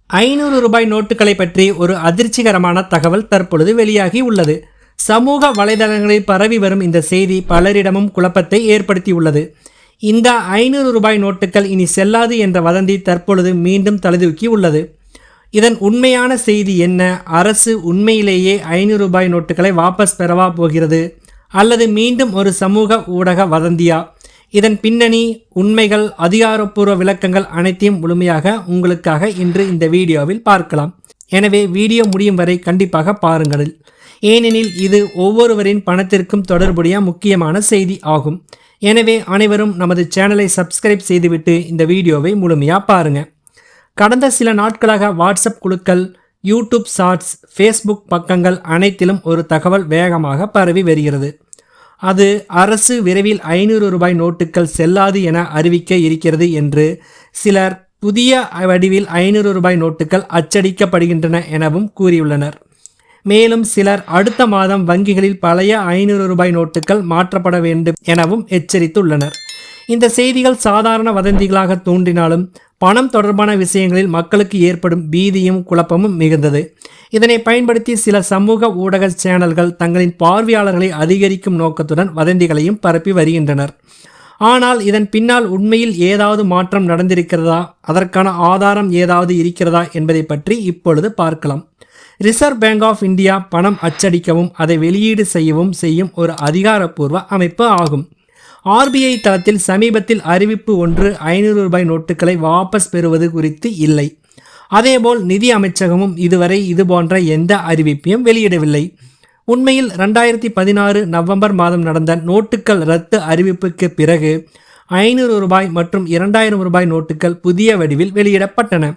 500 ரூபாய் நோட்டுகளை பற்றி ஒரு அதிர்ச்சிகரமான தகவல் தற்பொழுது வெளியாகி உள்ளது. சமூக வலைதளங்களில் பரவி வரும் இந்த செய்தி பலரிடமும் குழப்பத்தை ஏற்படுத்தியுள்ளது. இந்த 500 ரூபாய் நோட்டுகள் இனி செல்லாது என்ற வதந்தி தற்பொழுது மீண்டும் தலை உள்ளது. இதன் உண்மையான செய்தி என்ன? அரசு உண்மையிலேயே 500 ரூபாய் நோட்டுகளை வாபஸ் பெறவா போகிறது அல்லது மீண்டும் ஒரு சமூக ஊடக வதந்தியா? இதன் பின்னணி, உண்மைகள், அதிகாரப்பூர்வ விளக்கங்கள் அனைத்தையும் முழுமையாக உங்களுக்காக இன்று இந்த வீடியோவில் பார்க்கலாம். எனவே வீடியோ முடியும் வரை கண்டிப்பாக பாருங்கள். ஏனெனில் இது ஒவ்வொருவரின் பணத்திற்கும் தொடர்புடைய முக்கியமான செய்தி ஆகும். எனவே அனைவரும் நமது சேனலை சப்ஸ்கிரைப் செய்துவிட்டு இந்த வீடியோவை முழுமையாக பாருங்க. கடந்த சில நாட்களாக வாட்ஸ்அப் குழுக்கள், யூடியூப் ஷார்ட்ஸ், ஃபேஸ்புக் பக்கங்கள் அனைத்திலும் ஒரு தகவல் வேகமாக பரவி வருகிறது. அது அரசு விரைவில் 500 ரூபாய் நோட்டுகள் செல்லாது என அறிவிக்க இருக்கிறது என்று. சிலர் புதிய வடிவில் 500 ரூபாய் நோட்டுகள் அச்சடிக்கப்படுகின்றன எனவும் கூறியுள்ளனர். மேலும் சிலர் அடுத்த மாதம் வங்கிகளில் பழைய 500 ரூபாய் நோட்டுகள் மாற்றப்பட வேண்டும் எனவும் எச்சரித்துள்ளனர். இந்த செய்திகள் சாதாரண வதந்திகளாக தோன்றினாலும் பணம் தொடர்பான விஷயங்களில் மக்களுக்கு ஏற்படும் பீதியும் குழப்பமும் மிகுந்தது. இதனை பயன்படுத்தி சில சமூக ஊடக சேனல்கள் தங்களின் பார்வையாளர்களை அதிகரிக்கும் நோக்கத்துடன் வதந்திகளையும் பரப்பி வருகின்றனர். ஆனால் இதன் பின்னால் உண்மையில் ஏதாவது மாற்றம் நடந்திருக்கிறதா, அதற்கான ஆதாரம் ஏதாவது இருக்கிறதா என்பதை பற்றி இப்பொழுது பார்க்கலாம். ரிசர்வ் பேங்க் ஆஃப் இந்தியா பணம் அச்சடிக்கவும் அதை வெளியீடு செய்யவும் செய்யும் ஒரு அதிகாரப்பூர்வ அமைப்பு ஆகும். RBI தளத்தில் சமீபத்தில் அறிவிப்பு ஒன்று 500 ரூபாய் நோட்டுகளை வாபஸ் பெறுவது குறித்து இல்லை. அதேபோல் நிதி அமைச்சகமும் இதுவரை இதுபோன்ற எந்த அறிவிப்பையும் வெளியிடவில்லை. உண்மையில் 2016 நவம்பர் மாதம் நடந்த நோட்டுகள் ரத்து அறிவிப்புக்கு பிறகு 500 ரூபாய் மற்றும் 2000 ரூபாய் நோட்டுகள் புதிய வடிவில் வெளியிடப்பட்டன.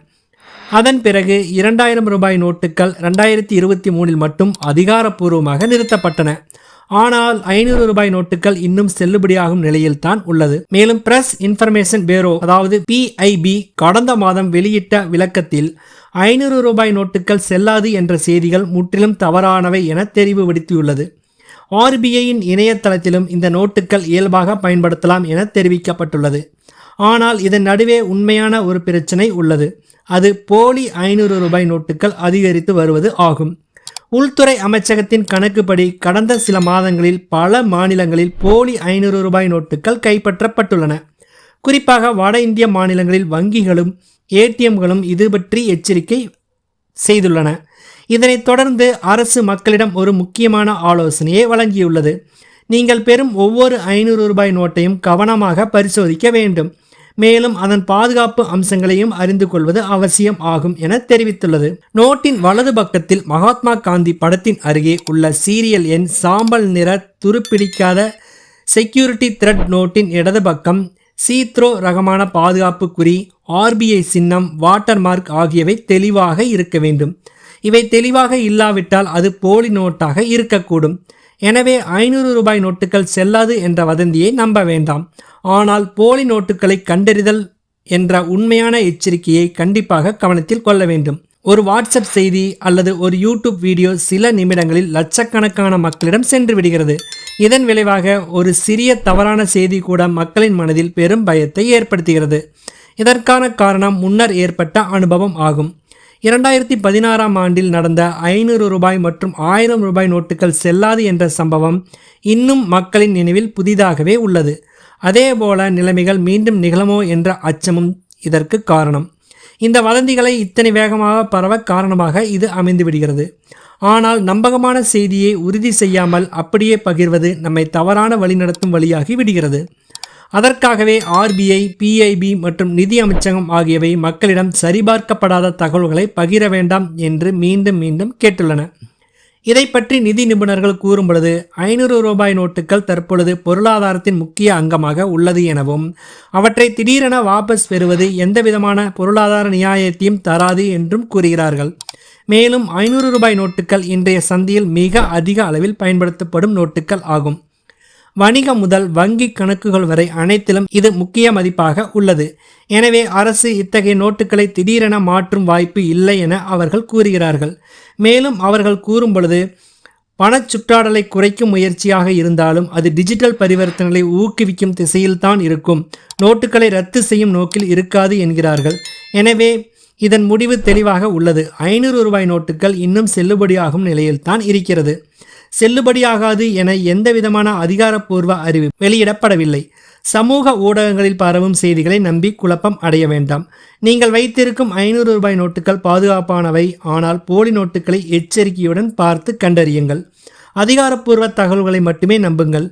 அதன் பிறகு 2000 ரூபாய் நோட்டுகள் 2023 மட்டும் அதிகாரப்பூர்வமாக நிறுத்தப்பட்டன. ஆனால் 500 ரூபாய் நோட்டுகள் இன்னும் செல்லுபடியாகும் நிலையில் தான் உள்ளது. மேலும் பிரஸ் இன்ஃபர்மேஷன் பியூரோ அதாவது PIB கடந்த மாதம் வெளியிட்ட விளக்கத்தில் 500 ரூபாய் நோட்டுகள் செல்லாது என்ற செய்திகள் முற்றிலும் தவறானவை என தெரிவுபடுத்தியுள்ளது. RBIயின் இணையதளத்திலும் இந்த நோட்டுகள் இயல்பாக பயன்படுத்தலாம் என தெரிவிக்கப்பட்டுள்ளது. ஆனால் இதன் நடுவே உண்மையான ஒரு பிரச்சனை உள்ளது. அது போலி 500 ரூபாய் நோட்டுகள் அதிகரித்து வருவது ஆகும். உள்துறை அமைச்சகத்தின் கணக்குப்படி கடந்த சில மாதங்களில் பல மாநிலங்களில் போலி 500 ரூபாய் நோட்டுகள் கைப்பற்றப்பட்டுள்ளன. குறிப்பாக வட இந்திய மாநிலங்களில் வங்கிகளும் ATMகளும் இது பற்றி எச்சரிக்கை செய்துள்ளன. இதனைத் தொடர்ந்து அரசு மக்களிடம் ஒரு முக்கியமான ஆலோசனையை வழங்கியுள்ளது. நீங்கள் பெறும் ஒவ்வொரு 500 ரூபாய் நோட்டையும் கவனமாக பரிசோதிக்க வேண்டும். மேலும் அதன் பாதுகாப்பு அம்சங்களையும் அறிந்து கொள்வது அவசியம் ஆகும் என தெரிவித்துள்ளது. நோட்டின் வலது பக்கத்தில் மகாத்மா காந்தி படத்தின் அருகே உள்ள சீரியல் எண், சாம்பல் நிற துருப்பிடிக்காத செக்யூரிட்டி த்ரெட், நோட்டின் இடது பக்கம் சீத்ரோ ரகமான பாதுகாப்பு குறி, RBI சின்னம், வாட்டர் மார்க் ஆகியவை தெளிவாக இருக்க வேண்டும். இவை தெளிவாக இல்லாவிட்டால் அது போலி நோட்டாக இருக்கக்கூடும். எனவே 500 ரூபாய் நோட்டுகள் செல்லாது என்ற வதந்தியை நம்ப வேண்டாம். ஆனால் போலி நோட்டுகளை கண்டறிதல் என்ற உண்மையான எச்சரிக்கையை கண்டிப்பாக கவனத்தில் கொள்ள வேண்டும். ஒரு வாட்ஸ்அப் செய்தி அல்லது ஒரு யூடியூப் வீடியோ சில நிமிடங்களில் லட்சக்கணக்கான மக்களிடம் சென்று விடுகிறது. இதன் விளைவாக ஒரு சிறிய தவறான செய்தி கூட மக்களின் மனதில் பெரும் பயத்தை ஏற்படுத்துகிறது. இதற்கான காரணம் முன்னர் ஏற்பட்ட அனுபவம் ஆகும். 2016ஆம் ஆண்டில் நடந்த 500 ரூபாய் மற்றும் 1000 ரூபாய் நோட்டுகள் செல்லாது என்ற சம்பவம் இன்னும் மக்களின் நினைவில் புதிதாகவே உள்ளது. அதேபோல நிலைமைகள் மீண்டும் நிகழுமோ என்ற அச்சமும் இதற்கு காரணம். இந்த வதந்திகளை இத்தனை வேகமாக பரவ காரணமாக இது அமைந்து விடுகிறது. ஆனால் நம்பகமான செய்தியை உறுதி செய்யாமல் அப்படியே பகிர்வது நம்மை தவறான வழிநடத்தும் வழியாகி விடுகிறது. அதற்காகவே RBI, PIB மற்றும் நிதி அமைச்சகம் ஆகியவை மக்களிடம் சரிபார்க்கப்படாத தகவல்களை பகிர வேண்டாம் என்று மீண்டும் மீண்டும் கேட்டுள்ளன. இதை பற்றி நிதி நிபுணர்கள் கூறும் பொழுது 500 ரூபாய் நோட்டுகள் தற்பொழுது பொருளாதாரத்தின் முக்கிய அங்கமாக உள்ளது எனவும் அவற்றை திடீரென வாபஸ் பெறுவது எந்தவிதமான பொருளாதார நியாயத்தையும் தராது என்றும் கூறுகிறார்கள். மேலும் 500 ரூபாய் நோட்டுகள் இன்றைய சந்தையில் மிக அதிக அளவில் பயன்படுத்தப்படும் நோட்டுகள் ஆகும். வணிகம் முதல் வங்கி கணக்குகள் வரை அனைத்திலும் இது முக்கிய மதிப்பாக உள்ளது. எனவே அரசு இத்தகைய நோட்டுகளை திடீரென மாற்றும் வாய்ப்பு இல்லை என அவர்கள் கூறுகிறார்கள். மேலும் அவர்கள் கூறும் பொழுது பணச்சுற்றாடலை குறைக்கும் முயற்சியாக இருந்தாலும் அது டிஜிட்டல் பரிவர்த்தனைகளை ஊக்குவிக்கும் திசையில்தான் இருக்கும். நோட்டுகளை ரத்து செய்யும் நோக்கில் இருக்காது என்கிறார்கள். எனவே இதன் முடிவு தெளிவாக உள்ளது. 500 ரூபாய் நோட்டுகள் இன்னும் செல்லுபடியாகும் நிலையில்தான் இருக்கிறது. செல்லுபடியாகாது என எந்தவிதமான அதிகாரப்பூர்வ அறிவிப்பு வெளியிடப்படவில்லை. சமூக ஊடகங்களில் பரவும் செய்திகளை நம்பி குழப்பம் அடைய வேண்டாம். நீங்கள் வைத்திருக்கும் 500 ரூபாய் நோட்டுகள் பாதுகாப்பானவை, ஆனால் போலி நோட்டுகளை எச்சரிக்கையுடன் பார்த்து கண்டறியுங்கள். அதிகாரப்பூர்வ தகவல்களை மட்டுமே நம்புங்கள்.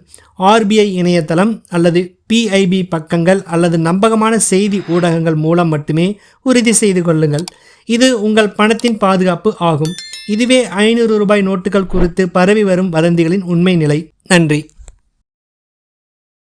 RBI இணையதளம் அல்லது PIB பக்கங்கள் அல்லது நம்பகமான செய்தி ஊடகங்கள் மூலம் மட்டுமே உறுதி செய்து கொள்ளுங்கள். இது உங்கள் பணத்தின் பாதுகாப்பு ஆகும். இதுவே 500 ரூபாய் நோட்டுகள் குறித்து பரவி வரும் வதந்திகளின் உண்மை நிலை. நன்றி.